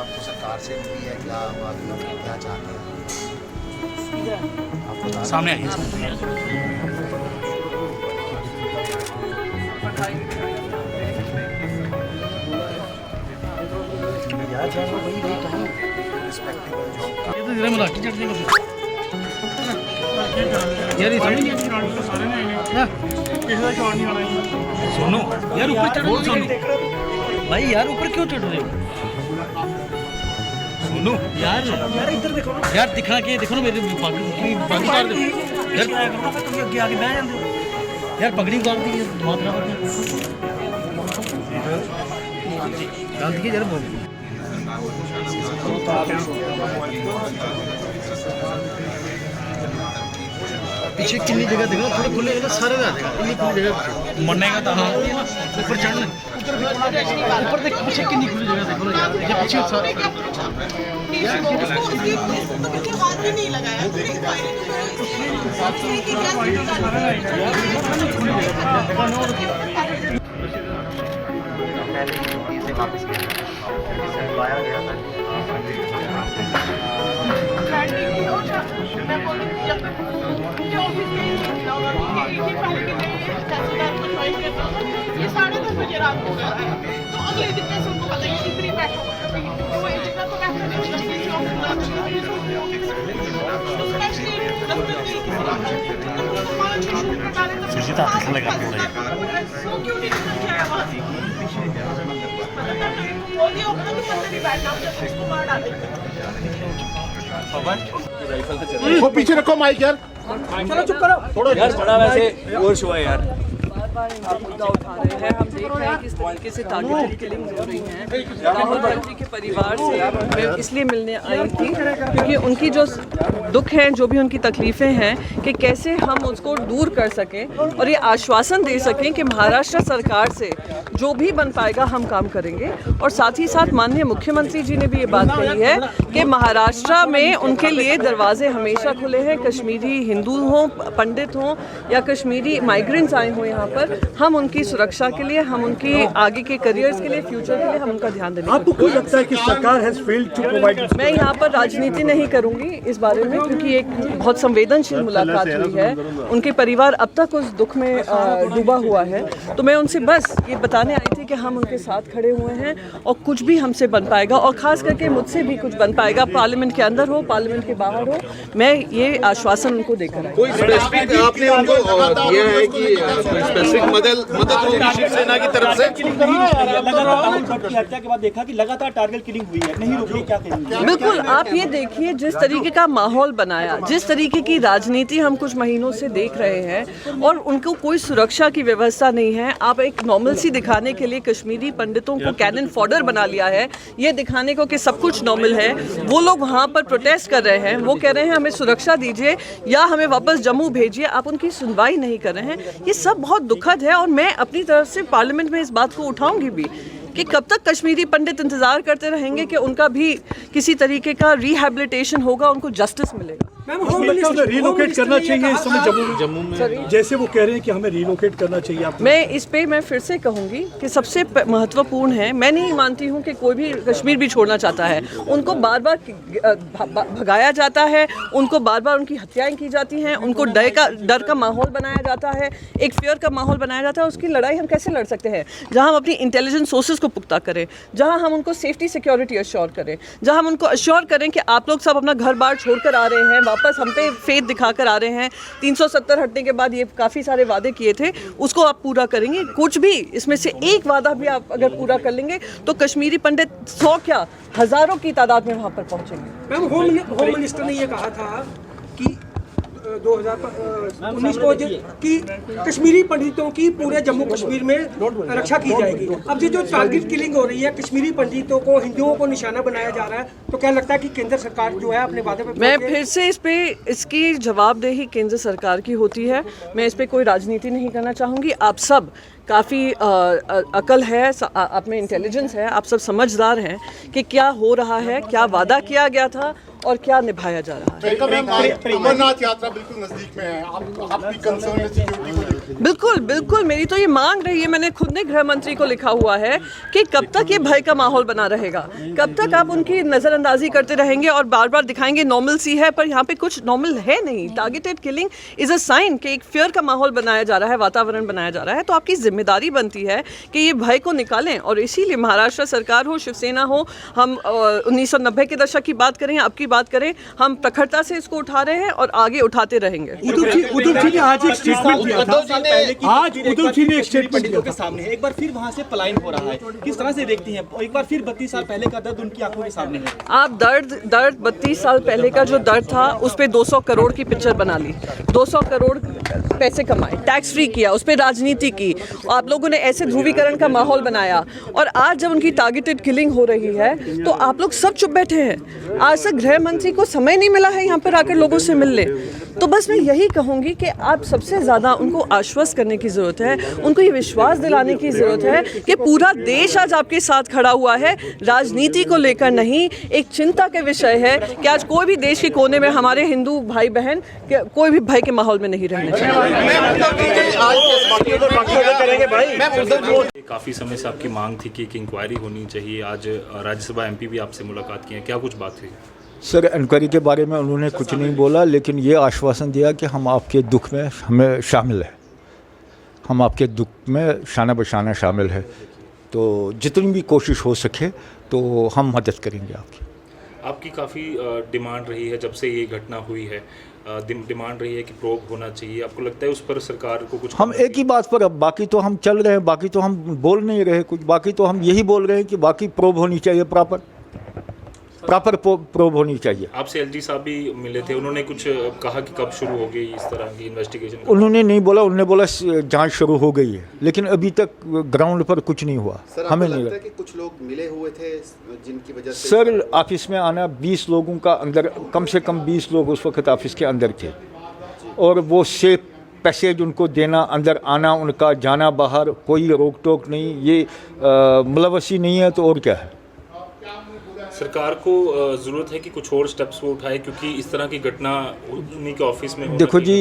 आपको सरकार से मिली है, क्या आप क्या चाहते हैं? सामने आइए। ये तो जरा मजाक की चढ़ जाएगा यार, ये समझ नहीं सारे ने किसी का शॉट नहीं आना। सुनो यार, ऊपर चढ़ो। सुनो भाई यार, ऊपर क्यों चढ़ रहे हो? सुनो यार, इधर देखो ना यार दिखना क्या, देखो ना मेरे पगड़ी उतार दो यार, आगे आगे बह जाते हो यार पगड़ी उतार दी मात्रा पर डाल दी यार। बोल पीछे कितनी जगह देखो, थोड़ा खुले जगह सारे में आ जाएगा, इतनी खुली जगह मरने का। हाँ ऊपर चढ़ना, ऊपर देख पीछे कितनी खुली जगह देखो ना यार, ये पीछे सारे ये 10:30 बजे रात को गया है, तो अगले दिन से उनको पता है कि फ्री बैठो, तो ये जितना तो बैठने नहीं सुजीता हाथ से लगा के वो पीछे रखो माइक यार, चलो चुप करो थोड़ा यार, बड़ा वैसे और शो है यार। बार मुद्दा उठा रहे हैं। हम देख रहे हैं किस तरीके से टारगेटेड किलिंग हो रही हैं। राहुल गांधी के परिवार से मैं इसलिए मिलने आई थी क्योंकि उनकी जो दुख हैं, जो भी उनकी तकलीफ़ें हैं, कि कैसे हम उसको दूर कर सकें और ये आश्वासन दे सकें कि महाराष्ट्र सरकार से जो भी बन पाएगा हम काम करेंगे। और साथ ही साथ माननीय मुख्यमंत्री जी ने भी ये बात कही है कि महाराष्ट्र में उनके लिए दरवाजे हमेशा खुले हैं। कश्मीरी हिंदू हों, पंडित हों या कश्मीरी माइग्रेंट्स आए हों यहाँ पर, हम उनकी सुरक्षा के लिए, हम उनकी आगे के करियर्स के लिए, फ्यूचर के लिए हम उनका ध्यान देंगे। आपको क्यों लगता है कि सरकार हैज फेल्ड टू प्रोवाइड? मैं यहाँ पर राजनीति नहीं करूंगी इस बारे में, क्योंकि एक बहुत संवेदनशील मुलाकात हुई है। उनके परिवार अब तक उस दुख में डूबा हुआ है, तो मैं उनसे बस ये बताने आई थी कि हम उनके साथ खड़े हुए हैं और कुछ भी हमसे बन पाएगा, और खास करके मुझसे भी कुछ बन पाएगा, पार्लियामेंट के अंदर हो, पार्लियामेंट के बाहर हो, मैं ये आश्वासन उनको देकर आई। कोई स्पेसिफिक आपने उनको दिया है कि स्पेसिफिक मदद होगी शिवसेना की तरफ से? राहुल भट्ट की हत्या के बाद देखा कि लगातार टारगेट किलिंग हुई है, नहीं रुक रही, क्या कहेंगे? बिल्कुल, आप ये देखिए जिस तरीके का माहौल बनाया, जिस तरीके की राजनीति हम कुछ महीनों से देख रहे हैं, और उनको कोई सुरक्षा की व्यवस्था नहीं है। आप एक नॉर्मलसी दिखाने के लिए कश्मीरी पंडितों को कैनन फॉडर बना लिया है, ये दिखाने को कि सब कुछ नॉर्मल है। वो लोग वहाँ पर प्रोटेस्ट कर रहे हैं, वो कह रहे हैं हमें सुरक्षा दीजिए या हमें वापस जम्मू भेजिए, आप उनकी सुनवाई नहीं कर रहे हैं। ये सब बहुत दुखद है, और मैं अपनी तरफ से पार्लियामेंट में इस बात को उठाऊंगी भी कि कब तक कश्मीरी पंडित इंतजार करते रहेंगे कि उनका भी किसी तरीके का रिहैबिलिटेशन होगा, उनको जस्टिस मिलेगा। रिलोकेट करना चाहिए इस समय जम्मू में, जैसे वो कह रहे हैं कि हमें रिलोकेट करना चाहिए। आप मैं इस पे मैं फिर से कहूँगी कि सबसे महत्वपूर्ण है, मैं नहीं मानती हूँ कि कोई भी कश्मीर भी छोड़ना चाहता है। उनको बार बार भगाया जाता है, उनको बार बार उनकी हत्याएं की जाती हैं, उनको डर का माहौल बनाया जाता है, एक फियर का माहौल बनाया जाता है। उसकी लड़ाई हम कैसे लड़ सकते हैं? जहाँ हम अपनी इंटेलिजेंस सोर्सेज को पुख्ता करें, जहाँ हम उनको सेफ्टी सिक्योरिटी अश्योर करें, जहाँ हम उनको अश्योर करें कि आप लोग सब अपना घर बार छोड़कर आ रहे हैं, वापस हम पे फेथ दिखाकर आ रहे हैं। 370 हटने के बाद ये काफ़ी सारे वादे किए थे, उसको आप पूरा करेंगे। कुछ भी इसमें से एक वादा भी आप अगर पूरा कर लेंगे तो कश्मीरी पंडित 100 क्या हज़ारों की तादाद में वहाँ पर पहुँचेंगे। मैम, होम मिनिस्टर ने ये कहा था कि 2019 को कि कश्मीरी पंडितों की पूरे जम्मू कश्मीर में रक्षा की जाएगी। अब ये जो टारगेट किलिंग हो रही है, कश्मीरी पंडितों को, हिंदुओं को निशाना बनाया जा रहा है, तो क्या लगता है कि केंद्र सरकार जो है अपने वादे पे? मैं फिर से इसकी जवाबदेही केंद्र सरकार की होती है। मैं इस पर कोई राजनीति नहीं करना चाहूँगी। आप सब काफ़ी अकल है, आप में इंटेलिजेंस है, आप सब समझदार हैं कि क्या हो रहा है, क्या वादा किया गया था और क्या निभाया जा रहा है। अमरनाथ यात्रा बिल्कुल नजदीक में है, आपकी कंसर्न है सिक्योरिटी को? बिल्कुल बिल्कुल, मेरी तो ये मांग रही है, मैंने खुद ने गृह मंत्री को लिखा हुआ है कि कब तक ये भय का माहौल बना रहेगा, कब तक आप उनकी नज़रअंदाजी करते रहेंगे और बार बार दिखाएंगे नॉर्मल सी है, पर यहाँ पे कुछ नॉर्मल है नहीं। Targeted killing is a sign कि एक फियर का माहौल बनाया जा रहा है, वातावरण बनाया जा रहा है, तो आपकी जिम्मेदारी बनती है कि ये भय को निकालें। और इसीलिए महाराष्ट्र सरकार हो, शिवसेना हो, हम 1990 के दशक की बात करें, अब की बात करें, हम प्रखरता से इसको उठा रहे हैं और आगे उठाते रहेंगे। उद्धव जी ने आज एक स्टेटमेंट दिया था। आज उद्धव जी ने एक स्टेटमेंट दिया के सामने है, एक बार फिर वहां से पलायन हो रहा है, किस तरह से देखती हैं? एक बार फिर 32 साल पहले का दर्द उनकी आंखों के सामने है। आप दर्द 32 साल पहले का जो दर्द था उस पर 200 करोड़ की पिक्चर बना ली, 200 करोड़ पैसे कमाए, टैक्स फ्री किया, उस पर राजनीति की, आप लोगों ने ऐसे ध्रुवीकरण का माहौल बनाया। और आज जब उनकी टारगेटेड किलिंग हो रही है तो आप लोग सब चुप बैठे हैं। आज तक गृह मंत्री को समय नहीं मिला है यहाँ पर आकर लोगों से मिल ले। तो बस मैं यही कहूँगी कि आप सबसे ज़्यादा उनको आश्वस्त करने की ज़रूरत है, उनको ये विश्वास दिलाने की ज़रूरत है कि पूरा देश आज आपके साथ खड़ा हुआ है, राजनीति को लेकर नहीं। एक चिंता का विषय है कि आज कोई भी देश के कोने में हमारे हिंदू भाई बहन कोई भी भय के माहौल में नहीं रहने चाहिए। काफ़ी समय से आपकी मांग थी कि एक इंक्वायरी होनी चाहिए, आज राज्यसभा एमपी भी आपसे मुलाकात की है, क्या कुछ बात हुई? सर, इंक्वायरी के बारे में उन्होंने कुछ नहीं बोला, लेकिन ये आश्वासन दिया कि हम आपके दुख में हमें शामिल है, हम आपके दुख में शाना बशाना शामिल है, तो जितनी भी कोशिश हो सके तो हम मदद करेंगे आपकी। आपकी काफ़ी डिमांड रही है जब से ये घटना हुई है, डिमांड रही है कि प्रोब होना चाहिए, आपको लगता है उस पर सरकार को कुछ? हम एक ही बात पर, अब बाकी तो हम चल रहे हैं, बाकी तो हम बोल नहीं रहे कुछ, बाकी तो हम यही बोल रहे हैं कि बाकी प्रोब होनी चाहिए, प्रॉपर प्रोब होनी चाहिए। आपसे एलजी साहब भी मिले थे, उन्होंने कुछ कहा कि कब शुरू हो गई इस तरह की इन्वेस्टिगेशन? उन्होंने नहीं बोला, उन्होंने बोला जांच शुरू हो गई है, लेकिन अभी तक ग्राउंड पर कुछ नहीं हुआ। हमें नहीं लगता कि कुछ लोग मिले हुए थे जिनकी वजह से? सर, ऑफिस में आना 20 लोगों का अंदर, कम से कम 20 लोग उस वक्त ऑफिस के अंदर थे, और वो सेफ पैसेज उनको देना, अंदर आना, उनका जाना बाहर, कोई रोक टोक नहीं, ये मुलवसी नहीं है तो और क्या है? सरकार को ज़रूरत है कि कुछ और स्टेप्स वो उठाए, क्योंकि इस तरह की घटना उन्हीं के ऑफिस में। देखो जी,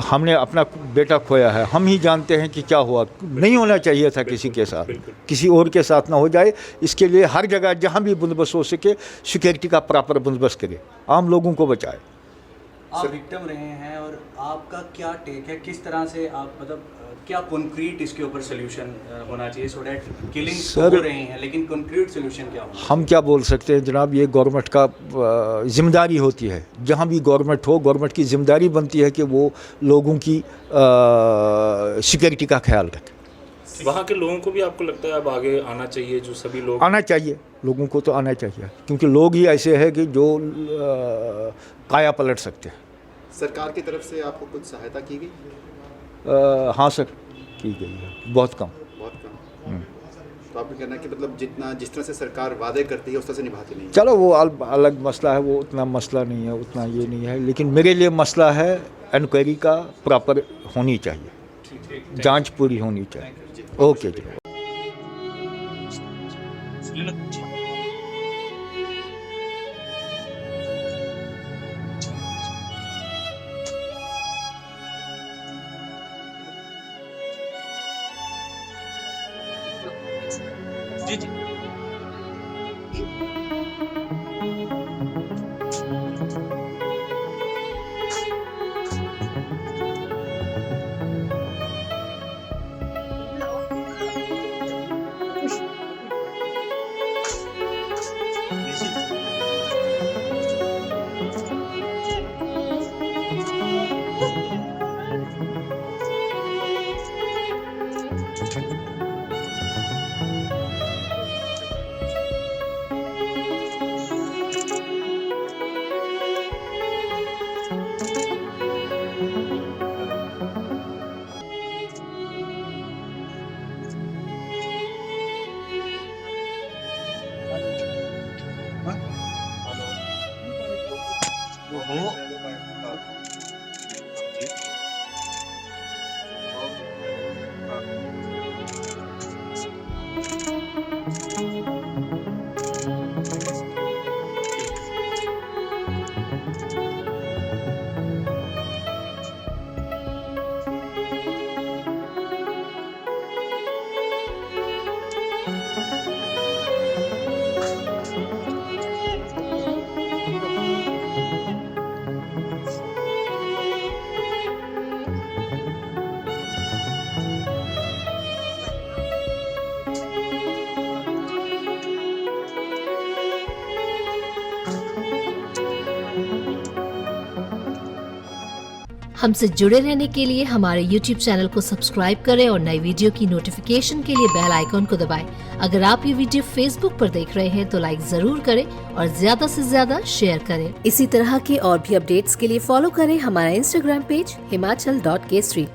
हमने अपना बेटा खोया है, हम ही जानते हैं कि क्या हुआ, नहीं होना चाहिए था किसी के साथ, किसी और के साथ ना हो जाए। इसके लिए हर जगह जहाँ भी बंदोबस्त हो सके सिक्योरिटी का प्रॉपर बंदोबस्त करे, आम लोगों को बचाए। आप विक्टिम रहे हैं और आपका क्या टेक है, किस तरह से आप, मतलब क्या कॉन्क्रीट इसके ऊपर सोल्यूशन होना चाहिए सो दैट किलिंग्स हो रहे हैं, लेकिन कॉन्क्रीट सोल्यूशन क्या होगा? हम क्या बोल सकते हैं जनाब, ये गवर्नमेंट का जिम्मेदारी होती है, जहाँ भी गवर्नमेंट हो, गवर्नमेंट की जिम्मेदारी बनती है कि वो लोगों की सिक्योरिटी का ख्याल रखे। वहाँ के लोगों को भी आपको लगता है अब आगे आना चाहिए? जो सभी लोग आना चाहिए, लोगों को तो आना चाहिए, क्योंकि लोग ही ऐसे हैं कि जो काया पलट सकते हैं। सरकार की तरफ से आपको कुछ सहायता की गई? हाँ सर, की गई है, बहुत कम। तो आपको कहना है कि मतलब जिस तरह से सरकार वादे करती है उस तरह से निभाती नहीं है? चलो वो अलग मसला है, वो उतना मसला नहीं है, उतना ये नहीं है, लेकिन मेरे लिए मसला है इंक्वायरी का प्रॉपर होनी चाहिए, जांच पूरी होनी चाहिए। ओके जी। जी जी। हमसे जुड़े रहने के लिए हमारे YouTube चैनल को सब्सक्राइब करें और नई वीडियो की नोटिफिकेशन के लिए बेल आइकॉन को दबाएं। अगर आप ये वीडियो Facebook पर देख रहे हैं तो लाइक जरूर करें और ज्यादा से ज्यादा शेयर करें। इसी तरह के और भी अपडेट्स के लिए फॉलो करें हमारा Instagram पेज himachal.केसरी।